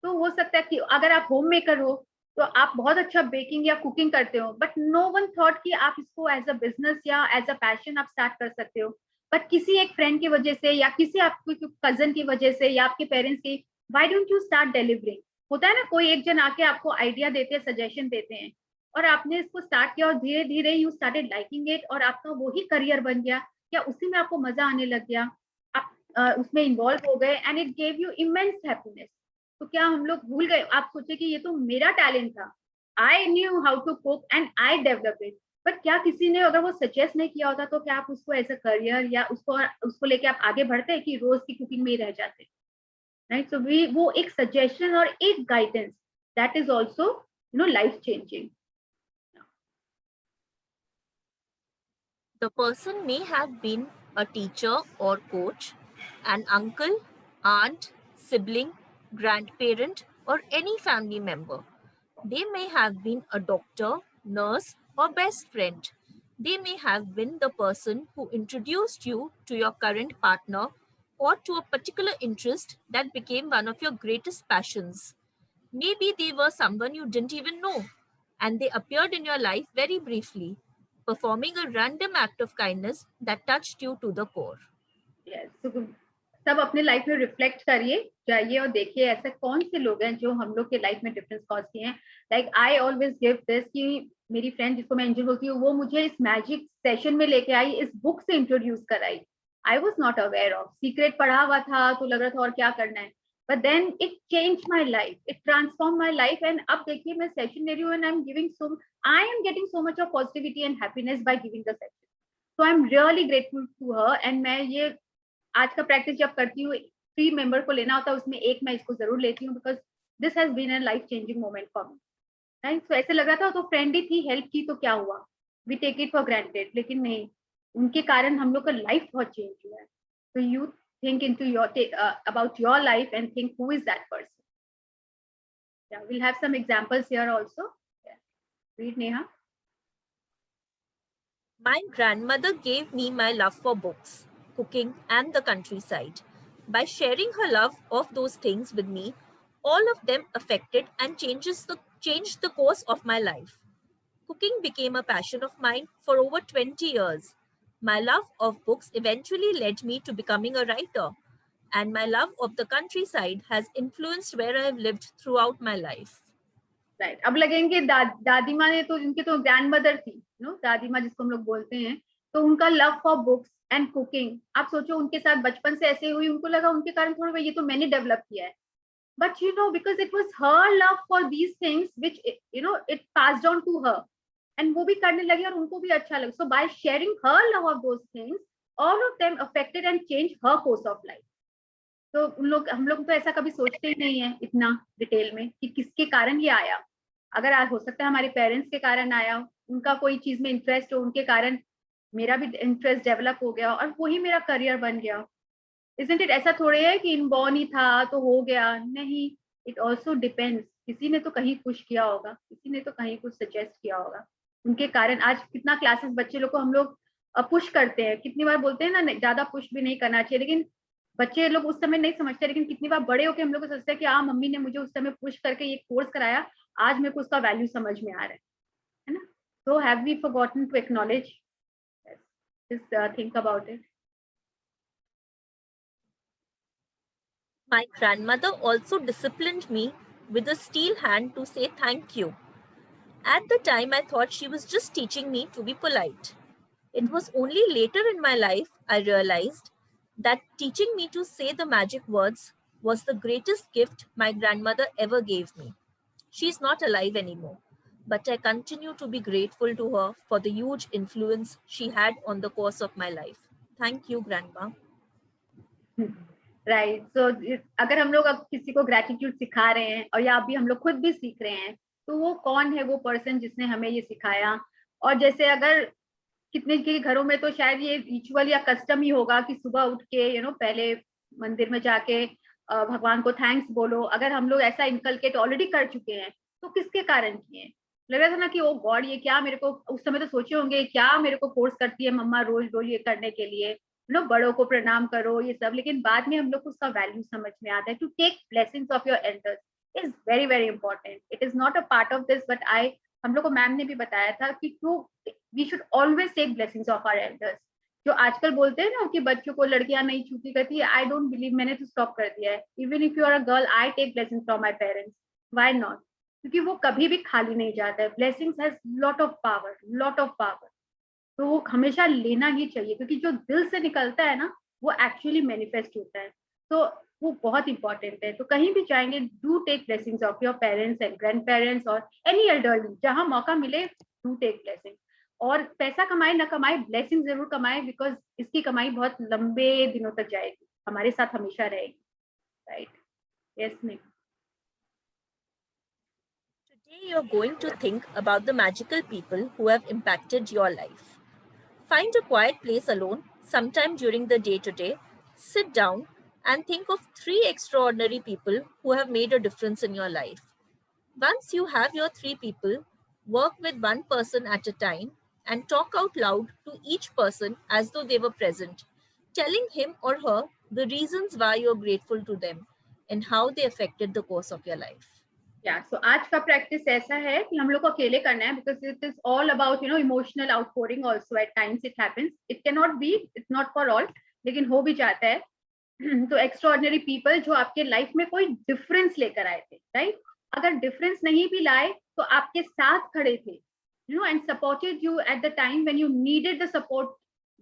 तो हो सकता है कि अगर आप होम मेकर हो तो आप बहुत अच्छा बेकिंग या कुकिंग करते हो, बट नो वन थॉट कि आप इसको एज अ बिजनेस या एज अ पैशन आप स्टार्ट कर सकते हो. बट किसी एक फ्रेंड की वजह से, या किसी आपके कजन की वजह से, या आपके पेरेंट्स की, why don't you start delivering. होता है ना, कोई एक जन आके आपको आइडिया देते हैं, सजेशन देते हैं, और आपने इसको स्टार्ट किया और धीरे धीरे यू स्टार्टेड लाइकिंग इट, और आपका वही करियर बन गया क्या उसी में आपको मजा आने लग गया, आप उसमें इन्वॉल्व हो गए and it gave you immense happiness. तो क्या हम लोग भूल गए, आप सोचे कि ये तो मेरा टैलेंट था, I knew how to cook and I develop it, but क्या किसी ने अगर वो सजेस्ट नहीं किया होता तो क्या आप उसको एज अ करियर या उसको लेके आप आगे बढ़ते कि रोज की कुकिंग में ही रह जाते, राइट? सो वो एक सजेशन और एक guidance that is also life changing. The person may have been a teacher or coach, an uncle, aunt, sibling, grandparent, or any family member. They may have been a doctor, nurse, or best friend. They may have been the person who introduced you to your current partner or to a particular interest that became one of your greatest passions. Maybe they were someone you didn't even know, and they appeared in your life very briefly, performing a random act of kindness that touched you to the core. Yes. So, सब अपने life में reflect करिए, जाइए और देखिए ऐसे कौन से लोग हैं जो हम लोग के लाइफ में डिफरेंस कॉज किए हैं। Like I always give this कि मेरी फ्रेंड जिसको मैं एंजल बोलती हूँ, वो मुझे इस मैजिक सेशन में लेके आई, इस बुक से इंट्रोड्यूस कराई। I was not aware of, secret पढ़ा हुआ था तो लग रहा था और क्या करना है, but then it change my life, it transform my life. And अब देखिए मैं सेशन ले रही हूँ and I am getting so much of positivity and happiness by giving the session. So I am really grateful to her. And मैं ये आज का प्रैक्टिस जब करती हूँ, 3 मेंबर को लेना होता है, उसमें एक मैं इसको जरूर लेती हूँ, because this has been a life changing moment for me, right? So ऐसे लग रहा था तो फ्रेंड ही थी, हेल्प की तो क्या हुआ, we take it for granted, लेकिन नहीं, उनके कारण हम लोग का लाइफ बहुत चेंज हुआ है। तो you think into your about your life and think who is that person. Yeah, we'll have some examples here also. Yeah. Read, Neha. My grandmother gave me my love for books, cooking, and the countryside. By sharing her love of those things with me, all of them affected and changed the course of my life. Cooking became a passion of mine for over 20 years. My love of books eventually led me to becoming a writer, and my love of the countryside has influenced where I have lived throughout my life. Right, अब लगेंगे दादी माँ ने तो, इनके तो grand mother थी, दादी माँ जिसको हम लोग बोलते हैं, तो उनका love for books and cooking, आप सोचो उनके साथ बचपन से ऐसे हुई, उनको लगा उनके कारण थोड़ा ये तो मैंने डेवलप किया है, but because it was her love for these things which it passed on to her, and वो भी करने लगी और उनको भी अच्छा लगा। So by sharing her love of those things, all of them affected and change her course of life. तो हम लोग तो ऐसा कभी सोचते ही नहीं है इतना डिटेल में कि किसके कारण ये आया। अगर आज हो सकता है हमारे पेरेंट्स के कारण आया, उनका कोई चीज में इंटरेस्ट हो, उनके कारण मेरा भी इंटरेस्ट डेवलप हो गया और वही मेरा करियर बन गया। Isn't it? ऐसा थोड़े है कि इनबॉर्न ही था तो हो गया, नहीं, इट ऑल्सो डिपेंड्स। किसी ने तो कहीं पुश किया होगा, किसी ने तो कहीं कुछ सजेस्ट किया होगा, उनके कारण आज कितना क्लासेस बच्चे लोग को हम लोग पुश करते हैं। कितनी बार बोलते हैं ना, ज्यादा पुश भी नहीं करना चाहिए, लेकिन बच्चे लोग उस समय नहीं समझते, लेकिन कितनी बार बड़े होकर हम लोग को सोचते हैं कि हाँ मम्मी ने मुझे उस समय पुश करके ये कोर्स कराया, आज मेरे को उसका वैल्यू समझ में आ रहा है ना। So have we forgotten to acknowledge? Yes. Just think about it. My grandmother also disciplined me with a steel hand to say thank you. At the time, I thought she was just teaching me to be polite. It was only later in my life I realized that teaching me to say the magic words was the greatest gift my grandmother ever gave me. She is not alive anymore, but I continue to be grateful to her for the huge influence she had on the course of my life. Thank you, Grandma. Right, so अगर हम लोग अब किसी को gratitude सिखा रहे हैं और या अभी हम लोग खुद भी सीख रहे हैं, तो वो कौन है वो पर्सन जिसने हमें ये सिखाया। और जैसे अगर कितने के घरों में तो शायद ये रिचुअल या कस्टम ही होगा कि सुबह उठ के पहले मंदिर में जाके भगवान को थैंक्स बोलो। अगर हम लोग ऐसा इनकलकेट ऑलरेडी कर चुके हैं तो किसके कारण किए? लग रहा था ना कि ओ गॉड, ये क्या मेरे को, उस समय तो सोचे होंगे क्या मेरे को फोर्स करती है मम्मा रोज रोज ये करने के लिए, बड़ों को प्रणाम करो ये सब। लेकिन बाद में हम लोग को उसका वैल्यू समझ में आता है। To take blessings of your elders is very very important. It is not a part of this, but हम लोग को मैम ने भी बताया था कि we should always take blessings of our elders. जो आजकल बोलते हैं ना कि बच्चों को लड़कियां नहीं छूती करती है, आई डोंट बिलीव, मैंने तो स्टॉप कर दिया है। Even if you are a girl, I take blessings from my parents. Why not? क्योंकि वो कभी भी खाली नहीं जाता है। Blessings has lot of power, lot of power. तो वो हमेशा लेना ही चाहिए, क्योंकि जो दिल से निकलता है ना वो एक्चुअली मैनिफेस्ट होता है। तो वो बहुत इंपॉर्टेंट है। तो कहीं भी जाएंगे, do take blessings of your parents and grandparents और एनी एल्डरली, जहां मौका मिले डू टेक ब्लेसिंग। और पैसा कमाए ना कमाए, ब्लेसिंग जरूर कमाए, बिकॉज इसकी कमाई बहुत लंबे दिनों तक जाएगी, हमारे साथ हमेशा रहेगी। Right? Yes Nick. Today, you're going to think about the magical people who have impacted your life. Find a quiet place alone, sometime during the day today, sit down and think of 3 extraordinary people who have made a difference in your life. Once you have your 3 people, work with one person at a time and talk out loud to each person as though they were present, telling him or her the reasons why you're grateful to them and how they affected the course of your life. या सो आज का practice ऐसा है कि हम लोग को अकेले करना है, because it is all about emotional outpouring also. At times it happens, it can not be, it's not for all, लेकिन हो भी जाता है। तो एक्स्ट्राऑर्डिनरी पीपल जो आपके लाइफ में कोई डिफरेंस लेकर आए थे, राइट? अगर डिफरेंस नहीं भी लाए तो आपके साथ खड़े थे, and supported you at the time when you needed the support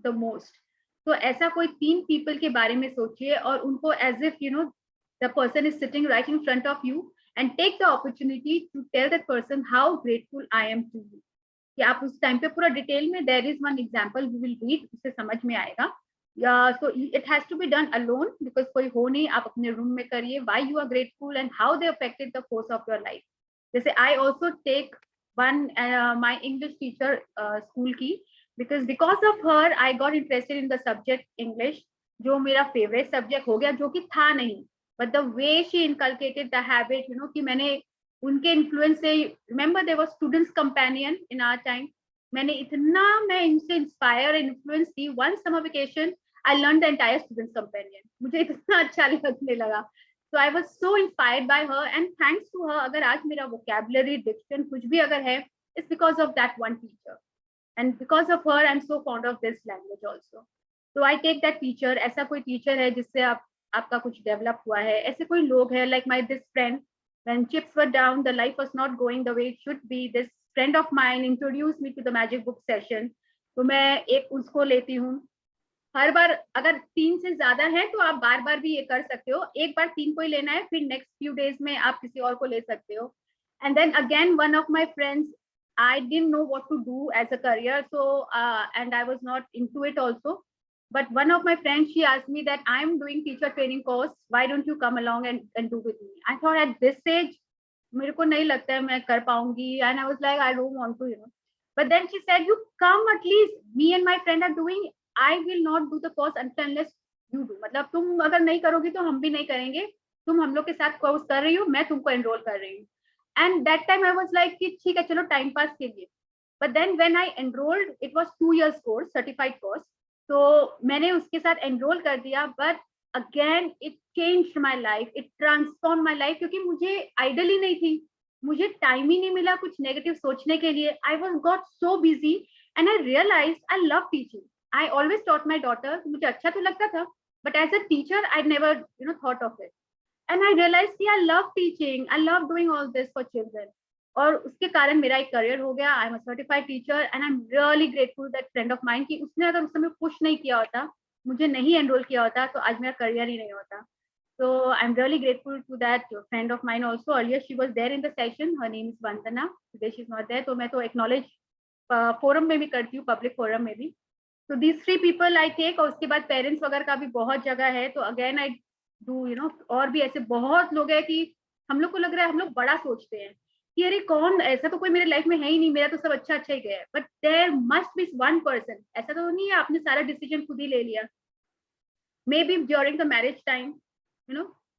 the most. तो ऐसा कोई 3 पीपल के बारे में सोचिए और उनको as if the person is sitting right in front of you and take the opportunity to tell that person how grateful I am to you. कि आप उस टाइम पे पूरा डिटेल में, there is one example we will read, उससे समझ में आएगा। So it has to be done alone because कोई हो नहीं, आप अपने रूम में करिए why you are grateful and how they affected the course of your life. जैसे I also take one my English teacher school की, because of her I got interested in the subject English, जो मेरा favorite subject हो गया, जो कि था नहीं, but the way she inculcated the habit, कि मैंने उनके influence से, remember there was students companion in our time, मैं इनसे inspire and influence थी। One summer vacation I learned the entire students companion, मुझे इतना अच्छा लगने लगा। So I was so inspired by her and thanks to her अगर आज मेरा vocabulary, diction कुछ भी अगर है, it's because of that one teacher, and because of her I'm so fond of this language also. So I take that teacher, ऐसा कोई teacher है जिससे आपका कुछ डेवलप हुआ है, ऐसे कोई लोग हैं, like my this friend, when chips were down, the life was not going the way it should be, this friend of mine introduced me to the magic book session, तो मैं एक उसको लेती हूँ। हर बार अगर 3 से ज्यादा है तो आप बार बार भी ये कर सकते हो, एक बार 3 को ही लेना है, फिर नेक्स्ट फ्यू डेज में आप किसी और को ले सकते हो। And then again one of my friends, I didn't know what to do as a career, so and I was not into it also. But one of my friends, she asked me that I'm doing teacher training course. Why don't you come along and do with me? I thought at this age, मेरे को नहीं लगता है मैं कर पाऊंगी. And I was like, I don't want to, But then she said, you come at least. Me and my friend are doing. I will not do the course unless you do. मतलब तुम अगर नहीं करोगी तो हम भी नहीं करेंगे. तुम हम लोग के साथ कोर्स कर रही हो, मैं तुमको एनरोल कर रही हूँ. And that time I was like कि ठीक है चलो टाइम पास के लिए. But then when I enrolled, it was 2 years course, certified course. तो मैंने उसके साथ एनरोल कर दिया, but again it changed my life, it transform my life, क्योंकि मुझे आइडल ही नहीं थी, मुझे टाइम ही नहीं मिला कुछ नेगेटिव सोचने के लिए. I was got so busy and I realized I love teaching. I always taught my daughter, मुझे अच्छा तो लगता था, but as a teacher I never thought of it. And I realized कि I love teaching, I love doing all this for children. और उसके कारण मेरा एक करियर हो गया. I am a certified teacher and I am really grateful that friend of mine कि उसने अगर उस समय पुश नहीं किया होता, मुझे नहीं एनरोल किया होता, तो आज मेरा करियर ही नहीं होता. So I'm really grateful to that friend of mine also. Earlier she was there in the session. Her name is Vandana. Today she's not there. तो मैं तो acknowledge forum में भी करती हूँ, public forum में भी. So these 3 people I take. और उसके बाद parents वगैरह का भी बहुत जगह है. तो again I do और भी ऐसे बहुत लोग हैं कि हम लोग को लग रहा है हम लोग बड़ा सोचते हैं कि अरे कौन, ऐसा तो कोई मेरे लाइफ में है ही नहीं, मेरा तो सब अच्छा ही गया है. But there must be one person. ऐसा तो नहीं है आपने सारा डिसीजन खुद ही ले लिया. May be during the marriage time,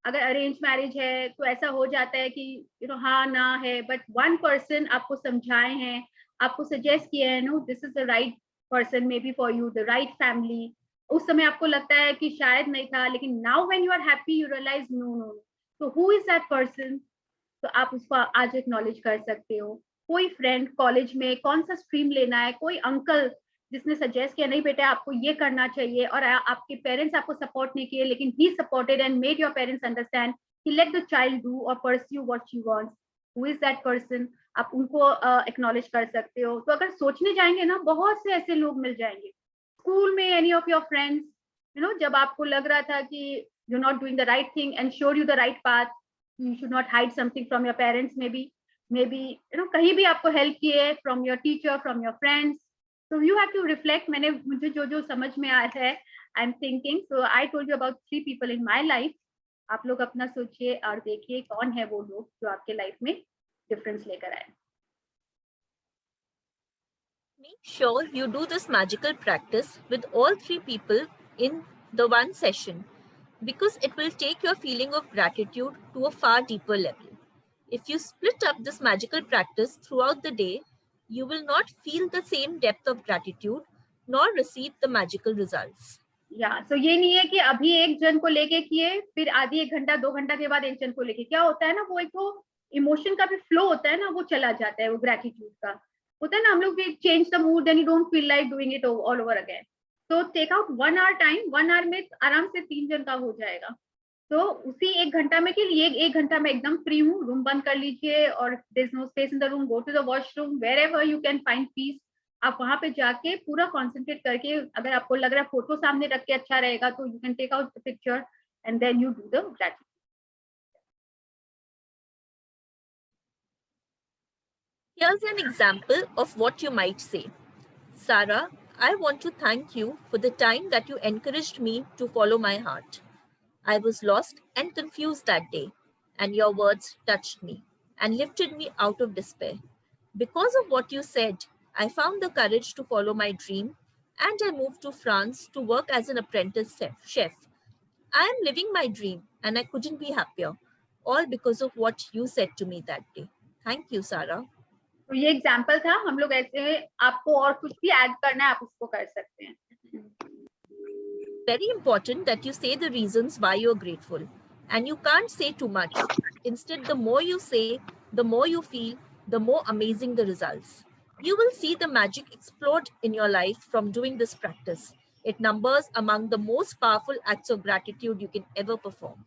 अगर अरेंज मैरिज है तो ऐसा हो जाता है कि हाँ ना है, बट वन पर्सन आपको समझाए हैं, आपको सजेस्ट किया है, no this is the right person may be for you, the right family. उस समय आपको लगता है कि शायद नहीं था, लेकिन now when you are happy you realise no. तो हु इज दैट पर्सन? तो आप उसको आज एक्नॉलेज कर सकते हो. कोई फ्रेंड कॉलेज में कौन सा स्ट्रीम लेना है, कोई अंकल जिसने सजेस्ट किया नहीं बेटा आपको ये करना चाहिए, और आपके पेरेंट्स आपको सपोर्ट नहीं किए, लेकिन he supported and made your parents understand कि लेट द चाइल्ड डू और pursue what she wants. Who is that person? आप उनको एक्नॉलेज कर सकते हो. तो अगर सोचने जाएंगे ना, बहुत से ऐसे लोग मिल जाएंगे. स्कूल में any of your friends, you know, जब आपको लग रहा था कि you not doing the right thing and showed you the right path, you should not hide something from your parents, may be you know कहीं भी आपको हेल्प किए, from your teacher, from your friends. So you have to reflect. मुझे जो समझ में आ रहा है, I'm thinking. So I told you about 3 people in my life. आप लोग अपना सोचिए और देखिए कौन है वो लोग जो आपके लाइफ में डिफरेंस लेकर आए. Make sure you do this magical practice with all 3 people in the one session, because it will take your feeling of gratitude to a far deeper level. If you split up this magical practice throughout the day, you will not feel the same depth of gratitude nor receive the magical results. So ये नहीं है कि अभी एक जन को लेके किए, फिर आधी 1 घंटा 2 घंटा के बाद एक जन को लेके. क्या होता है ना, वो एक वो इमोशन का भी फ्लो होता है ना, वो चला जाता है, वो ग्रेटिट्यूड का होता है ना. हम लोग भी change the mood, then you don't feel like doing it all over again. तो take out 1 hour time, 1 hour में आराम से 3 जन का हो जाएगा. तो उसी 1 घंटा में कि ये 1 घंटा में एकदम फ्री हूँ, रूम बंद कर लीजिए, और there is no space in the room, go to the washroom, wherever you can find peace. आप वहां पे जाके पूरा कॉन्सेंट्रेट करके, अगर आपको लग रहा है फोटो सामने रख के अच्छा रहेगा, तो you can take out the picture and then you do the gratitude. Here's an example of what you might say. Sarah, I want to thank you for the time that you encouraged me to follow my heart. I was lost and confused that day, and your words touched me and lifted me out of despair. Because of what you said, I found the courage to follow my dream, and I moved to France to work as an apprentice chef. I am living my dream, and I couldn't be happier, all because of what you said to me that day. Thank you, Sarah. तो ये example था. हम लोग ऐसे, आपको और कुछ भी ऐड करना है आप उसको कर सकते हैं. Very important that you say the reasons why you're grateful, and you can't say too much. Instead, the more you say, the more you feel, the more amazing the results. You will see the magic explode in your life from doing this practice. It numbers among the most powerful acts of gratitude you can ever perform.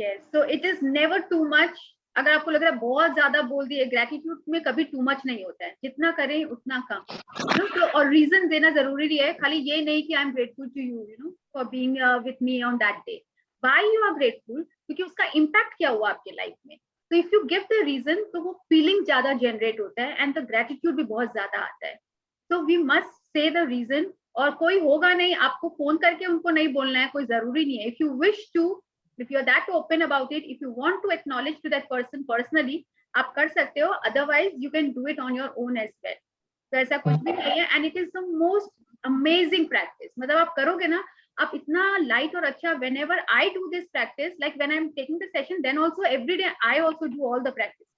Yes, so it is never too much. अगर आपको लग रहा है बहुत ज्यादा बोल दिए, gratitude में कभी टू मच नहीं होता है, जितना करें उतना कम. तो और रीजन देना जरूरी है, खाली ये नहीं कि I am grateful to you, you know, for being with me on that day. Why you are grateful, क्योंकि उसका इम्पैक्ट क्या हुआ आपके लाइफ में. तो if you give the reason, तो वो फीलिंग ज्यादा जनरेट होता है एंड द ग्रेटिट्यूड भी बहुत ज्यादा आता है. So we must say the reason. और कोई होगा नहीं, आपको फोन करके उनको नहीं बोलना है, कोई जरूरी नहीं है. If you wish to, if you're that open about it, if you want to acknowledge to that person personally, आप कर सकते हो. Otherwise you can do it on your own as well. तो ऐसा कुछ भी नहीं है, and it is the most amazing practice. मतलब आप करोगे ना, आप इतना लाइट और अच्छा. whenever I do this practice, like when I'm taking the session, then also every day I also do all the practice.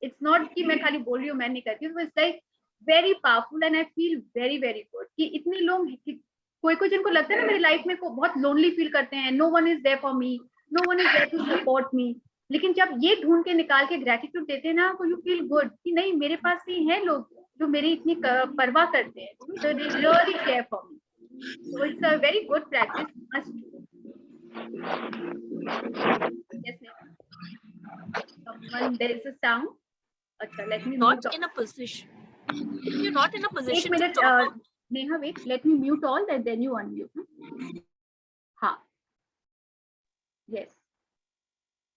It's not कि मैं खाली बोल रही हूँ, मैं नहीं करती हूँ. It's like very powerful and I feel very very good कि इतने लोग, कोई जिनको लगता है ना मेरी लाइफ में बहुत लोनली फील करते हैं, no one is there for me, no one is there to support me. लेकिन जब ये ढूंढ के निकाल के ग्रेटिट्यूड देते हैं ना, तो यू फील गुड कि नहीं, मेरे पास भी हैं लोग जो मेरी इतनी परवाह करते हैं. So they really care for me. So it's a very good practice. Must do. Yes, someone, there is a sound. अच्छा, let me not in a position. If you're not in a position to talk out. Neha, wait, let me mute all and then you unmute. हाँ. Yes.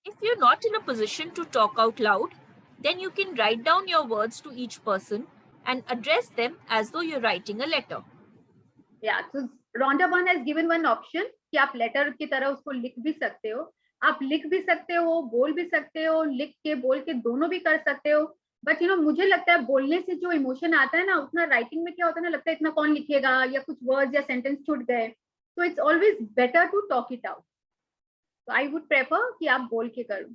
If you're not in a position to talk out loud, then you can write down your words to each person and address them as though you're writing a letter. Yeah, so Rhonda 1 has given one option कि आप letter की तरह उसको लिख भी सकते हो. आप लिख भी सकते हो, बोल भी सकते हो, लिख के बोल के दोनों भी कर सकते हो. बट यू नो, मुझे लगता है बोलने से जो इमोशन आता है ना, उतना राइटिंग में क्या होता है ना, लगता है इतना कौन लिखेगा, या कुछ वर्ड्स या सेंटेंस छूट गए. तो it's always better to talk it out. So I would prefer कि आप बोल के करो.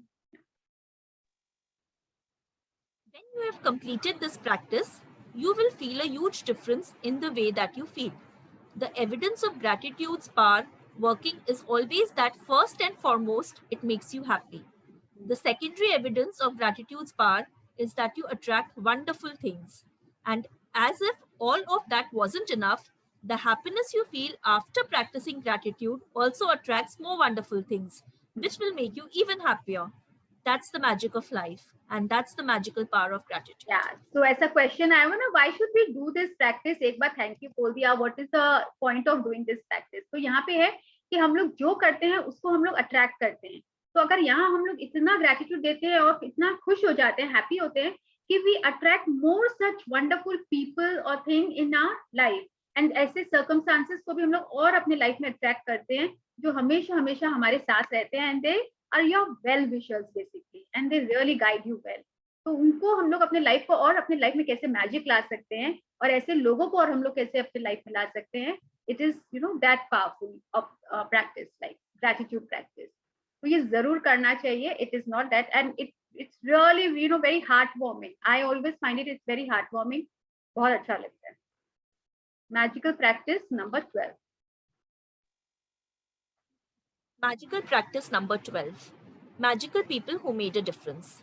When you have completed this practice, you will feel a huge difference in the way that you feel. The evidence of gratitude's power working is always that first and foremost, it makes you happy. The secondary evidence of gratitude's power is that you attract wonderful things. And as if all of that wasn't enough, the happiness you feel after practicing gratitude also attracts more wonderful things, which will make you even happier. That's the magic of life, and that's the magical power of gratitude. Yeah. So as a question, I wanna, why should we do this practice? एक बार thank you बोल दिया. What is the point of doing this practice? तो यहाँ पे है कि हम लोग जो करते हैं उसको हम लोग अट्रैक्ट करते हैं. तो अगर यहाँ हम लोग इतना ग्रेटिट्यूड देते हैं और इतना खुश हो जाते हैं, हैप्पी होते हैं कि we attract more such wonderful people और thing in our life. And ऐसे सर्कमस्टांसेस को भी हम लोग और अपने लाइफ में अट्रैक्ट करते हैं जो हमेशा हमेशा हमारे साथ रहते हैं. And they are your well wishers basically, and they really guide you well. तो उनको हम लोग अपने लाइफ को और अपने लाइफ में कैसे मैजिक ला सकते हैं और ऐसे लोगों को और हम लोग कैसे अपने लाइफ में ला सकते हैं. It is that powerful of practice, like gratitude practice. तो ये जरूर करना चाहिए. It is not that, and it's really very heartwarming. I always find it's very heartwarming. बहुत अच्छा लगता है. Magical practice number 12. Magical practice number 12. Magical people who made a difference.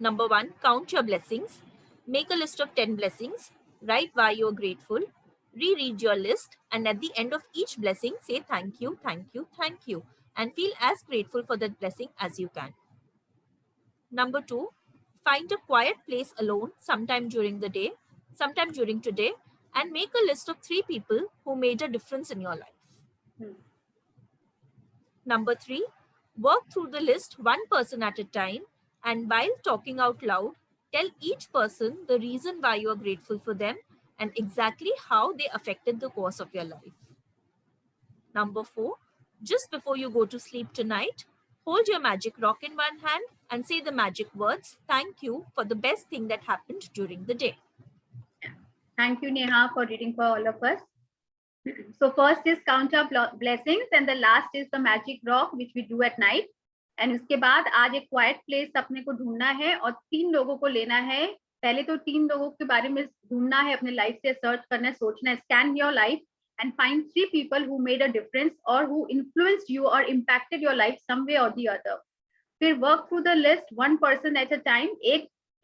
Number 1, count your blessings. Make a list of 10 blessings. Write why you're grateful. Reread your list, and at the end of each blessing, say thank you, thank you, thank you, and feel as grateful for that blessing as you can. Number 2, find a quiet place alone sometime during the day, sometime during today, and make a list of 3 people who made a difference in your life. Number 3, work through the list one person at a time, and while talking out loud, tell each person the reason why you are grateful for them and exactly how they affected the course of your life. Number 4, just before you go to sleep tonight, hold your magic rock in one hand and say the magic words, thank you, for the best thing that happened during the day. Thank you, Neha, for reading for all of us. So first is count our blessings, and the last is the magic rock, which we do at night. And उसके बाद आज एक quiet place अपने को ढूंढना है और 3 लोगों को लेना है. पहले तो 3 लोगों के बारे में ढूंढना है, अपने लाइफ से सर्च करना है, सोचना है. Scan your life and find 3 people who made a difference or who influenced you or impacted your life some way or the other. फिर work through the list one person at a time.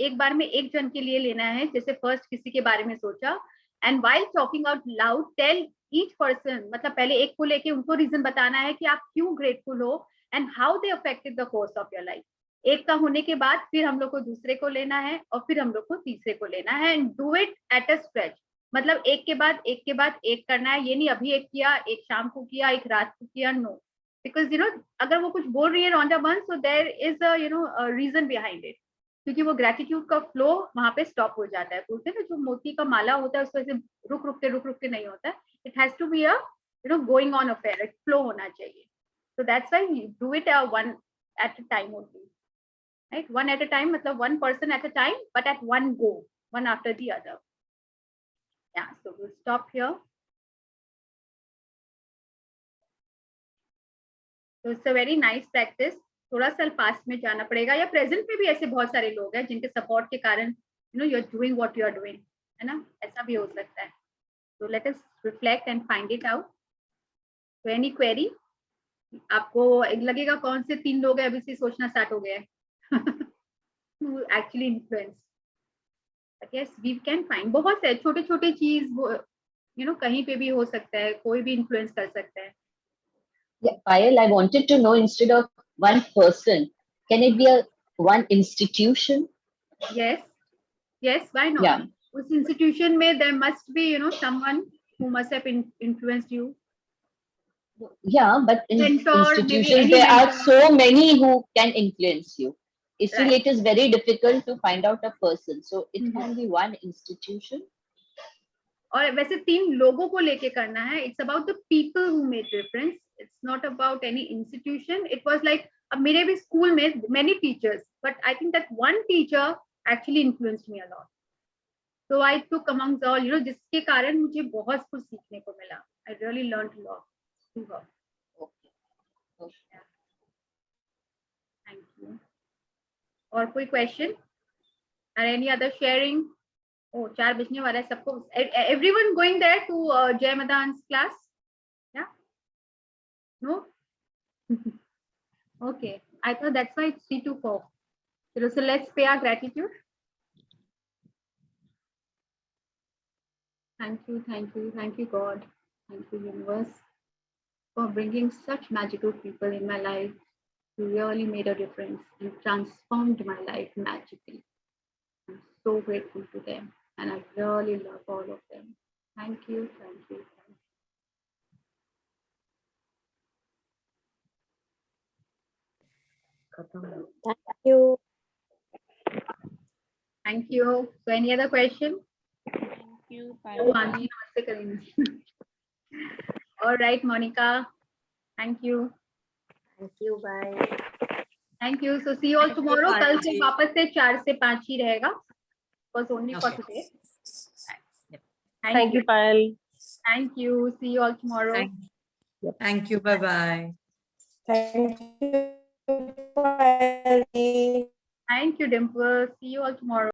एक बार में एक जन के लिए लेना है. जैसे first किसी के बारे में सोचा, and while talking out loud, tell each person, मतलब पहले एक को लेके उनको रीजन बताना है कि आप क्यों ग्रेटफुल हो and how they affected the course of your life. एक का होने के बाद फिर हम लोग को दूसरे को लेना है और फिर हम लोग को तीसरे को लेना है. and do it at a stretch. मतलब एक के बाद एक के बाद एक करना है. ये नहीं अभी एक किया, एक शाम को किया, एक रात को किया. no, because अगर वो कुछ बोल रही है Rhonda Burns, so there is a reason behind it. क्योंकि वो ग्रेटिट्यूड का फ्लो वहां पे स्टॉप हो जाता है. बोलते हैं ना, जो मोती का माला होता है उसको ऐसे रुक रुक के नहीं होता है. It has to be a going on affair. It flow होना चाहिए. So that's why you do it one at a time only, right? One at a time, मतलब one person at a time, but at one go, one after the other. Yeah, so we'll stop here. So it's a very nice practice. थोड़ा सा past में जाना पड़ेगा, या present में भी ऐसे बहुत सारे लोग हैं जिनके सपोर्ट के कारण you are doing what you are doing, है ना. ऐसा भी हो सकता है. So let us reflect and find it out. So any query? आपको लगेगा कौन से 3 लोग हैं अभी से सोचना स्टार्ट हो गया है actually influence. Yes, we can find बहुत से छोटे छोटे चीज, वो कहीं पे भी हो सकता है, कोई भी इन्फ्लुएंस कर सकता है. Yeah, Payal, I wanted to know, instead of one person, can it be one institution? Yes, why not? Yeah. उस इंस्टीट्यूशन में there must be someone who must have influenced you. Yeah, but in mentor, institutions there are so many who can influence you. Right. It is very difficult to find out a person, so it can be one institution. और वैसे 3 लोगों को लेके करना है. It's about the people who made difference. It's not about any institution. It was like मेरे भी school में many teachers, but I think that one teacher actually influenced me a lot. So I took amongst all, जिसके कारण मुझे बहुत कुछ सीखने को मिला. I really learned a lot. Okay. Thank you. और कोई question or any other sharing? Oh, 4 बजने वाला है सबको. Everyone going there to Jay Madan's class? Yeah? No? Okay. I thought that's why it's 3 to 4. So let's pay our gratitude. Thank you God. Thank you universe for bringing such magical people in my life You really made a difference and transformed my life magically. I'm so grateful to them, and I really love all of them. Thank you, thank you, thank you. Thank you. Thank you. So, any other question? Thank you, वो Payal. Aunty नमस्ते करेंगी. All right, Monica. Thank you. Thank you. Bye. Thank you. So see you all tomorrow. Bye, कल से जी. वापस से 4 से 5 ही रहेगा. Was only for Okay. today. Yep. Thank you, Payal. Thank you. See you all tomorrow. Thank you. Bye-bye. Thank you, Payal. Thank you, Dimple. See you all tomorrow.